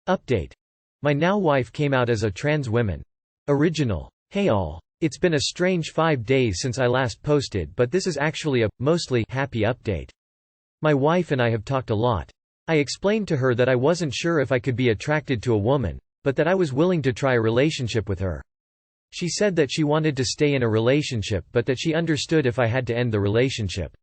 Update. My now wife came out as a trans woman. Original. Hey all. It's been a strange 5 days since I last posted, but this is actually a, mostly, happy update. My wife and I have talked a lot. I explained to her that I wasn't sure if I could be attracted to a woman, but that I was willing to try a relationship with her. She said that she wanted to stay in a relationship but that she understood if I had to end the relationship.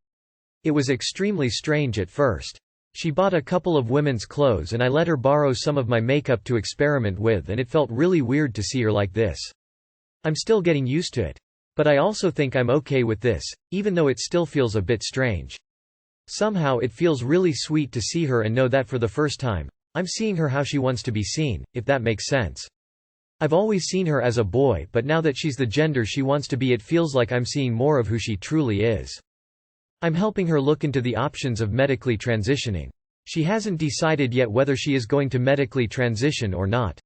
It was extremely strange at first. She bought a couple of women's clothes and I let her borrow some of my makeup to experiment with, and it felt really weird to see her like this. I'm still getting used to it. But I also think I'm okay with this, even though it still feels a bit strange. Somehow it feels really sweet to see her and know that for the first time, I'm seeing her how she wants to be seen, if that makes sense. I've always seen her as a boy, but now that she's the gender she wants to be, it feels like I'm seeing more of who she truly is. I'm helping her look into the options of medically transitioning. She hasn't decided yet whether she is going to medically transition or not.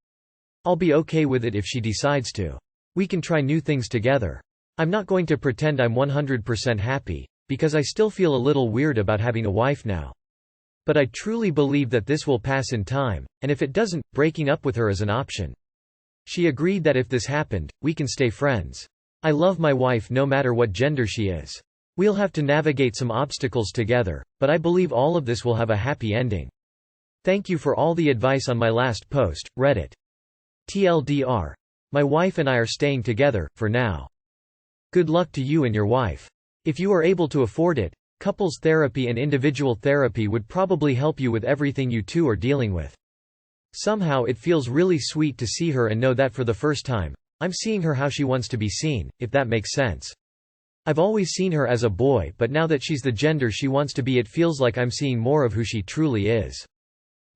I'll be okay with it if she decides to. We can try new things together. I'm not going to pretend I'm 100% happy, because I still feel a little weird about having a wife now. But I truly believe that this will pass in time, and if it doesn't, breaking up with her is an option. She agreed that if this happened, we can stay friends. I love my wife no matter what gender she is. We'll have to navigate some obstacles together, but I believe all of this will have a happy ending. Thank you for all the advice on my last post, Reddit. TLDR. My wife and I are staying together, for now. Good luck to you and your wife. If you are able to afford it, couples therapy and individual therapy would probably help you with everything you two are dealing with. Somehow it feels really sweet to see her and know that for the first time, I'm seeing her how she wants to be seen, if that makes sense. I've always seen her as a boy, but now that she's the gender she wants to be, it feels like I'm seeing more of who she truly is.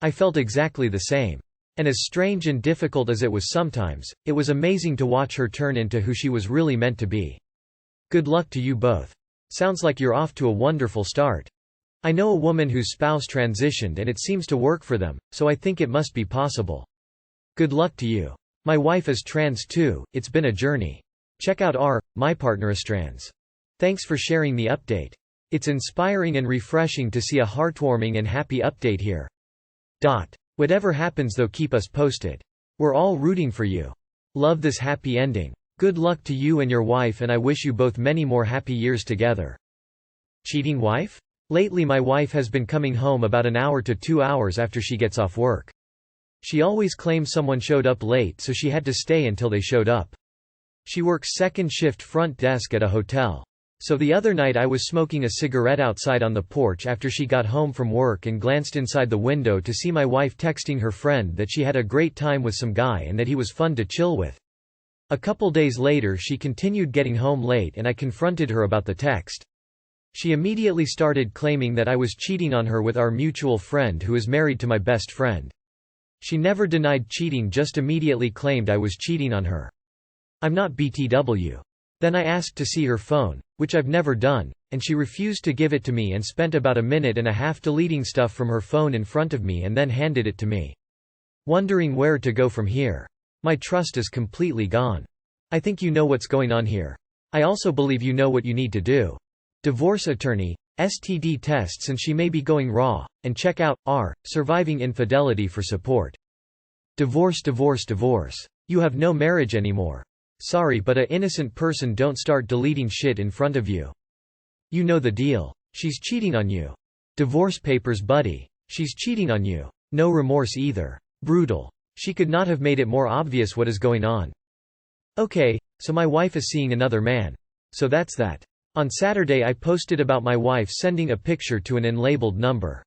I felt exactly the same. And as strange and difficult as it was sometimes, it was amazing to watch her turn into who she was really meant to be. Good luck to you both. Sounds like you're off to a wonderful start. I know a woman whose spouse transitioned and it seems to work for them, so I think it must be possible. Good luck to you. My wife is trans too, it's been a journey. Check out my partner is trans. Thanks for sharing the update. It's inspiring and refreshing to see a heartwarming and happy update here. Whatever happens though, keep us posted. We're all rooting for you. Love this happy ending. Good luck to you and your wife, and I wish you both many more happy years together. Cheating wife? Lately my wife has been coming home about an hour to 2 hours after she gets off work. She always claims someone showed up late, so she had to stay until they showed up. She works second shift front desk at a hotel. So the other night I was smoking a cigarette outside on the porch after she got home from work and glanced inside the window to see my wife texting her friend that she had a great time with some guy and that he was fun to chill with. A couple days later she continued getting home late and I confronted her about the text. She immediately started claiming that I was cheating on her with our mutual friend who is married to my best friend. She never denied cheating, just immediately claimed I was cheating on her. I'm not BTW. Then I asked to see her phone, which I've never done, and she refused to give it to me and spent about a minute and a half deleting stuff from her phone in front of me and then handed it to me. Wondering where to go from here. My trust is completely gone. I think you know what's going on here. I also believe you know what you need to do. Divorce attorney, STD tests, and she may be going raw, and check out Surviving Infidelity for support. Divorce. You have no marriage anymore. Sorry, but a innocent person don't start deleting shit in front of you. You know the deal. She's cheating on you. Divorce papers buddy. She's cheating on you. No remorse either. Brutal. She could not have made it more obvious what is going on. Okay, so my wife is seeing another man. So that's that. On Saturday I posted about my wife sending a picture to an unlabeled number.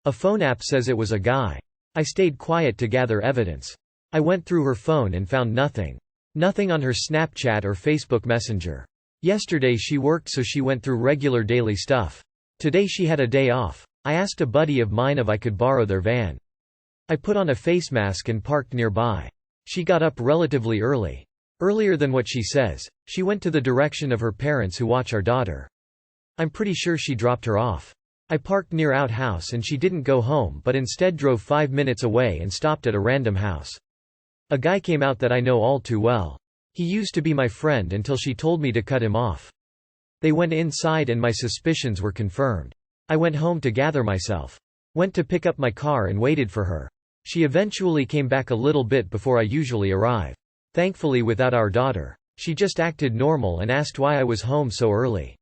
A phone app says it was a guy. I stayed quiet to gather evidence. I went through her phone and found nothing. Nothing on her Snapchat or Facebook Messenger. Yesterday she worked, so she went through regular daily stuff. Today she had a day off. I asked a buddy of mine if I could borrow their van. I put on a face mask and parked nearby. She got up relatively early. Earlier than what she says. She went to the direction of her parents who watch our daughter. I'm pretty sure she dropped her off. I parked near outhouse and she didn't go home but instead drove 5 minutes away and stopped at a random house. A guy came out that I know all too well. He used to be my friend until she told me to cut him off. They went inside and my suspicions were confirmed. I went home to gather myself. Went to pick up my car and waited for her. She eventually came back a little bit before I usually arrive. Thankfully without our daughter. She just acted normal and asked why I was home so early.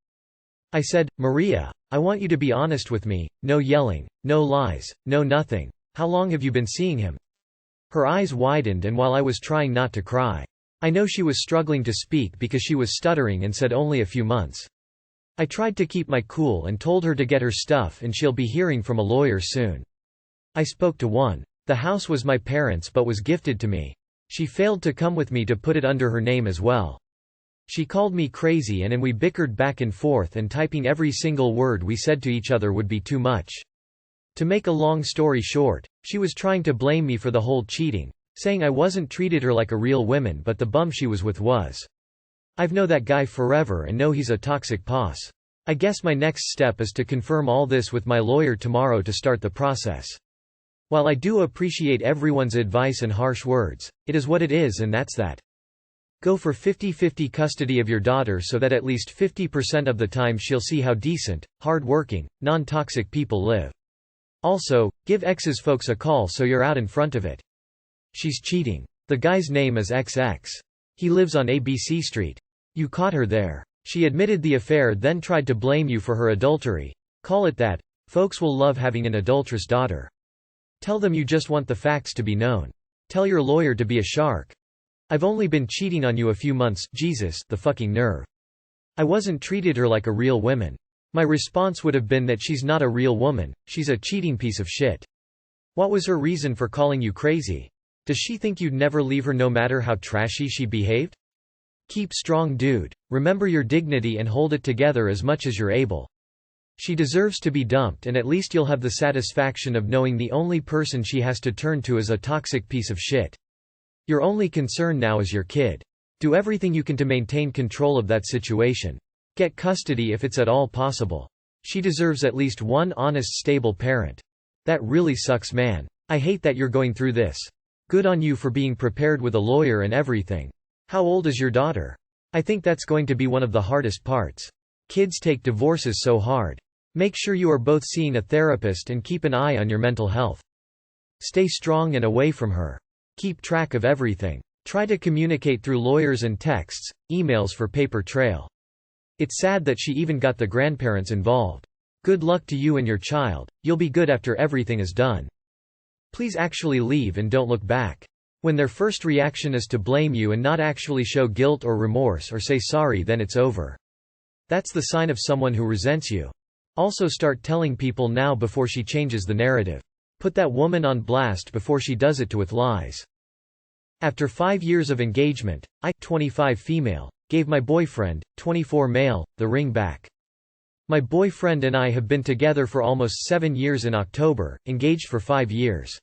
I said, "Maria, I want you to be honest with me, no yelling, no lies, no nothing. How long have you been seeing him?" Her eyes widened, and while I was trying not to cry, I know she was struggling to speak because she was stuttering and said only a few months. I tried to keep my cool and told her to get her stuff and she'll be hearing from a lawyer soon. I spoke to one. The house was my parents' but was gifted to me. She failed to come with me to put it under her name as well. She called me crazy and we bickered back and forth, and typing every single word we said to each other would be too much. To make a long story short, she was trying to blame me for the whole cheating, saying I wasn't treated her like a real woman but the bum she was with was. I've known that guy forever and know he's a toxic boss. I guess my next step is to confirm all this with my lawyer tomorrow to start the process. While I do appreciate everyone's advice and harsh words, it is what it is, and that's that. Go for 50-50 custody of your daughter so that at least 50% of the time she'll see how decent, hard-working, non-toxic people live. Also, give ex's folks a call so you're out in front of it. She's cheating. The guy's name is XX. He lives on ABC Street. You caught her there. She admitted the affair, then tried to blame you for her adultery. Call it that. Folks will love having an adulterous daughter. Tell them you just want the facts to be known. Tell your lawyer to be a shark. I've only been cheating on you a few months. Jesus, the fucking nerve. I wasn't treated her like a real woman. My response would have been that she's not a real woman, she's a cheating piece of shit. What was her reason for calling you crazy? Does she think you'd never leave her no matter how trashy she behaved? Keep strong, dude. Remember your dignity and hold it together as much as you're able. She deserves to be dumped, and at least you'll have the satisfaction of knowing the only person she has to turn to is a toxic piece of shit. Your only concern now is your kid. Do everything you can to maintain control of that situation. Get custody if it's at all possible. She deserves at least one honest, stable parent. That really sucks, man. I hate that you're going through this. Good on you for being prepared with a lawyer and everything. How old is your daughter? I think that's going to be one of the hardest parts. Kids take divorces so hard. Make sure you are both seeing a therapist and keep an eye on your mental health. Stay strong and away from her. Keep track of everything. Try to communicate through lawyers and texts, emails for paper trail. It's sad that she even got the grandparents involved. Good luck to you and your child. You'll be good after everything is done. Please actually leave and don't look back. When their first reaction is to blame you and not actually show guilt or remorse or say sorry, then it's over. That's the sign of someone who resents you. Also start telling people now before she changes the narrative. Put that woman on blast before she does it with lies. After 5 years of engagement, I, 25 female, gave my boyfriend, 24 male, the ring back. My boyfriend and I have been together for almost 7 years in October, engaged for 5 years.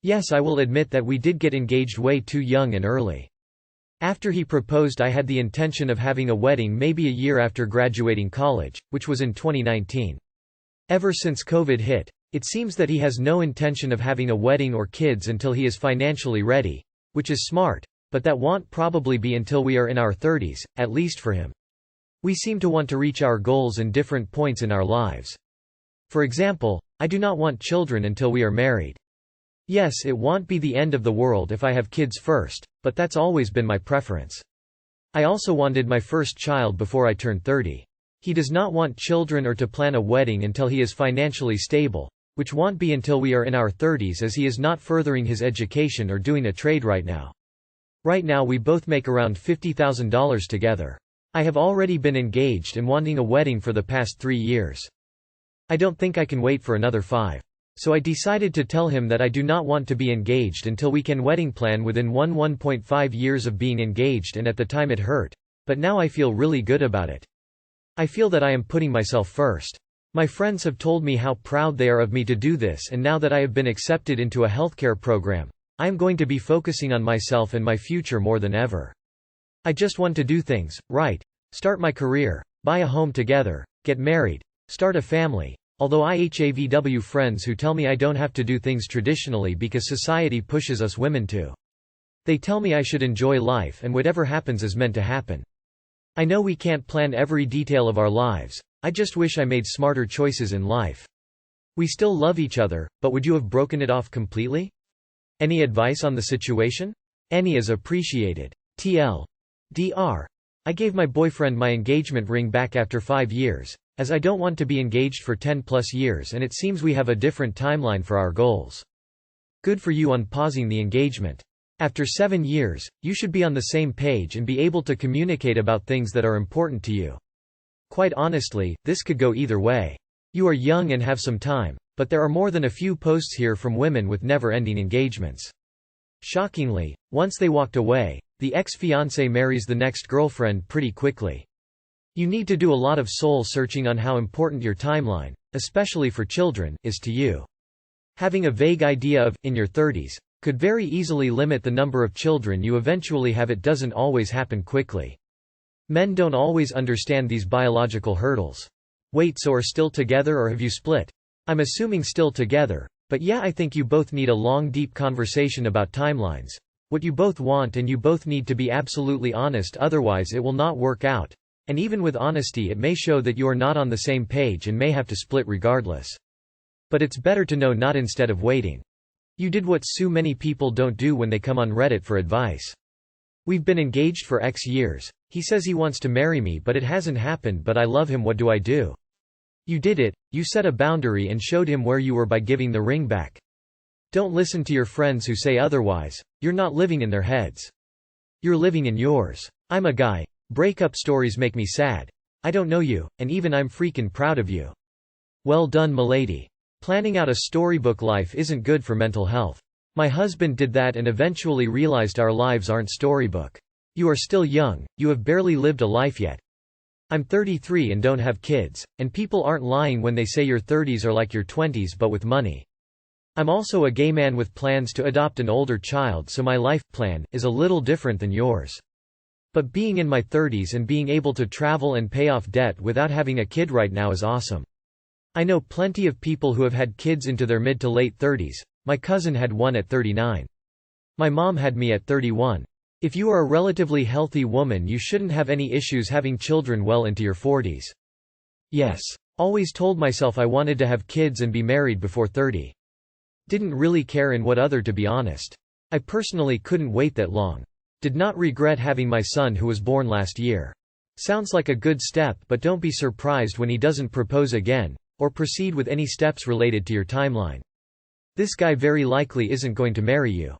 Yes, I will admit that we did get engaged way too young and early. After he proposed, I had the intention of having a wedding maybe a year after graduating college, which was in 2019. Ever since COVID hit, it seems that he has no intention of having a wedding or kids until he is financially ready, which is smart, but that won't probably be until we are in our 30s, at least for him. We seem to want to reach our goals in different points in our lives. For example, I do not want children until we are married. Yes, it won't be the end of the world if I have kids first, but that's always been my preference. I also wanted my first child before I turned 30. He does not want children or to plan a wedding until he is financially stable, which won't be until we are in our 30s, as he is not furthering his education or doing a trade right now. Right now we both make around $50,000 together. I have already been engaged and wanting a wedding for the past 3 years. I don't think I can wait for another 5. So I decided to tell him that I do not want to be engaged until we can wedding plan within 1.5 years of being engaged, and at the time it hurt. But now I feel really good about it. I feel that I am putting myself first. My friends have told me how proud they are of me to do this, and now that I have been accepted into a healthcare program, I am going to be focusing on myself and my future more than ever. I just want to do things right, start my career, buy a home together, get married, start a family. Although I have friends who tell me I don't have to do things traditionally because society pushes us women to. They tell me I should enjoy life and whatever happens is meant to happen. I know we can't plan every detail of our lives. I just wish I made smarter choices in life. We still love each other, but would you have broken it off completely? Any advice on the situation? Any is appreciated. TL. Dr. I gave my boyfriend my engagement ring back after 5 years, as I don't want to be engaged for 10+ years and it seems we have a different timeline for our goals. Good for you on pausing the engagement. After 7 years, you should be on the same page and be able to communicate about things that are important to you. Quite honestly, this could go either way. You are young and have some time, but there are more than a few posts here from women with never-ending engagements. Shockingly, once they walked away, the ex-fiancé marries the next girlfriend pretty quickly. You need to do a lot of soul-searching on how important your timeline, especially for children, is to you. Having a vague idea of, in your 30s, could very easily limit the number of children you eventually have. It doesn't always happen quickly. Men don't always understand these biological hurdles. Wait, so are still together or have you split? I'm assuming still together, but yeah, I think you both need a long deep conversation about timelines. What you both want, and you both need to be absolutely honest, otherwise it will not work out. And even with honesty it may show that you are not on the same page and may have to split regardless. But it's better to know not instead of waiting. You did what so many people don't do when they come on Reddit for advice. We've been engaged for X years. He says he wants to marry me but it hasn't happened, but I love him, what do I do? You did it, you set a boundary and showed him where you were by giving the ring back. Don't listen to your friends who say otherwise, you're not living in their heads. You're living in yours. I'm a guy. Breakup stories make me sad. I don't know you, and even I'm freaking proud of you. Well done, milady. Planning out a storybook life isn't good for mental health. My husband did that and eventually realized our lives aren't storybook. You are still young, you have barely lived a life yet. I'm 33 and don't have kids, and people aren't lying when they say your 30s are like your 20s but with money. I'm also a gay man with plans to adopt an older child, so my life plan is a little different than yours. But being in my 30s and being able to travel and pay off debt without having a kid right now is awesome. I know plenty of people who have had kids into their mid to late 30s. My cousin had one at 39. My mom had me at 31. If you are a relatively healthy woman, you shouldn't have any issues having children well into your 40s. Yes. Always told myself I wanted to have kids and be married before 30. Didn't really care in what other, to be honest. I personally couldn't wait that long. Did not regret having my son who was born last year. Sounds like a good step, but don't be surprised when he doesn't propose again, or proceed with any steps related to your timeline. This guy very likely isn't going to marry you.